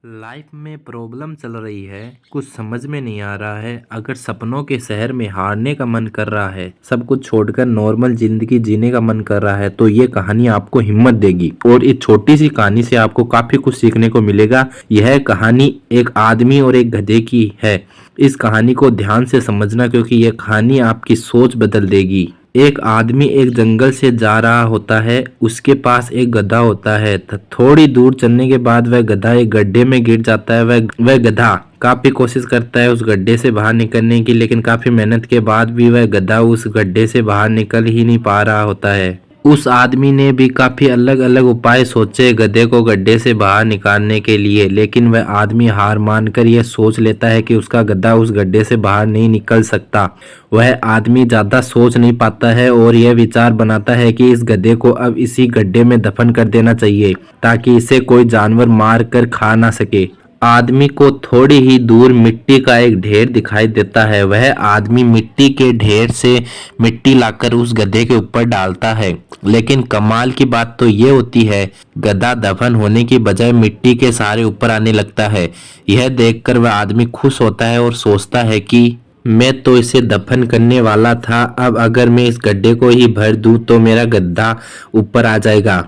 Life में problem चल रही है, कुछ समझ में नहीं आ रहा है। अगर सपनों के शहर में हारने का मन कर रहा है, सब कुछ छोड़कर नॉर्मल जिंदगी जीने का मन कर रहा है, तो ये कहानी आपको हिम्मत देगी। और इस छोटी सी कहानी से आपको काफी कुछ सीखने को मिलेगा। यह कहानी एक आदमी और एक गधे की है। इस कहानी को ध्यान से समझना, क्योंकि यह कहानी आपकी सोच बदल देगी। एक आदमी एक जंगल से जा रहा होता है। उसके पास एक गधा होता है। थोड़ी दूर चलने के बाद वह गधा एक गड्ढे में गिर जाता है। वह गधा काफी कोशिश करता है उस गड्ढे से बाहर निकलने की, लेकिन काफी मेहनत के बाद भी वह गधा उस गड्ढे से बाहर निकल ही नहीं पा रहा होता है। उस आदमी ने भी काफी अलग अलग उपाय सोचे गधे को गड्ढे से बाहर निकालने के लिए, लेकिन वह आदमी हार मानकर यह सोच लेता है कि उसका गधा उस गड्ढे से बाहर नहीं निकल सकता। वह आदमी ज्यादा सोच नहीं पाता है और यह विचार बनाता है कि इस गधे को अब इसी गड्ढे में दफन कर देना चाहिए, ताकि इसे कोई जानवर मार कर खा ना सके। आदमी को थोड़ी ही दूर मिट्टी का एक ढेर दिखाई देता है। वह आदमी मिट्टी के ढेर से मिट्टी लाकर उस गधे के ऊपर डालता है, लेकिन कमाल की बात तो ये होती है, गधा दफन होने की बजाय मिट्टी के सहारे ऊपर आने लगता है। यह देखकर वह आदमी खुश होता है और सोचता है कि मैं तो इसे दफन करने वाला था, अब अगर मैं इस गड्ढे को ही भर दूं तो मेरा गधा ऊपर आ जाएगा।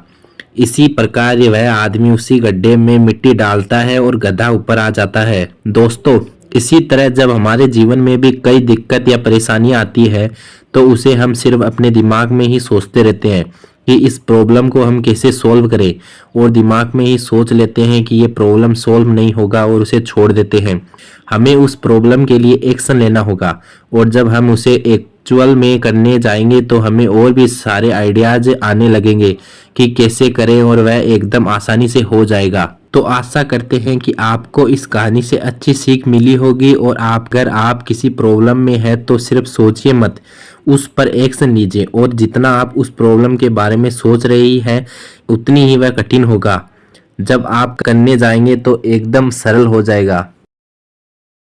इसी प्रकार वह आदमी उसी गड्ढे में मिट्टी डालता है और गधा ऊपर आ जाता है। दोस्तों, इसी तरह जब हमारे जीवन में भी कई दिक्कत या परेशानियां आती है, तो उसे हम सिर्फ अपने दिमाग में ही सोचते रहते हैं कि इस प्रॉब्लम को हम कैसे सॉल्व करें, और दिमाग में ही सोच लेते हैं कि ये प्रॉब्लम सॉल्व नहीं होगा और उसे छोड़ देते हैं। हमें उस प्रॉब्लम के लिए एक्शन लेना होगा, और जब हम उसे एक्चुअल में करने जाएंगे तो हमें और भी सारे आइडियाज आने लगेंगे कि कैसे करें, और वह एकदम आसानी से हो जाएगा। तो आशा करते हैं कि आपको इस कहानी से अच्छी सीख मिली होगी, और अगर आप किसी प्रॉब्लम में है तो सिर्फ सोचिए मत, उस पर एक्शन लीजिए। और जितना आप उस प्रॉब्लम के बारे में सोच रही हैं, उतनी ही वह कठिन होगा। जब आप करने जाएंगे तो एकदम सरल हो जाएगा।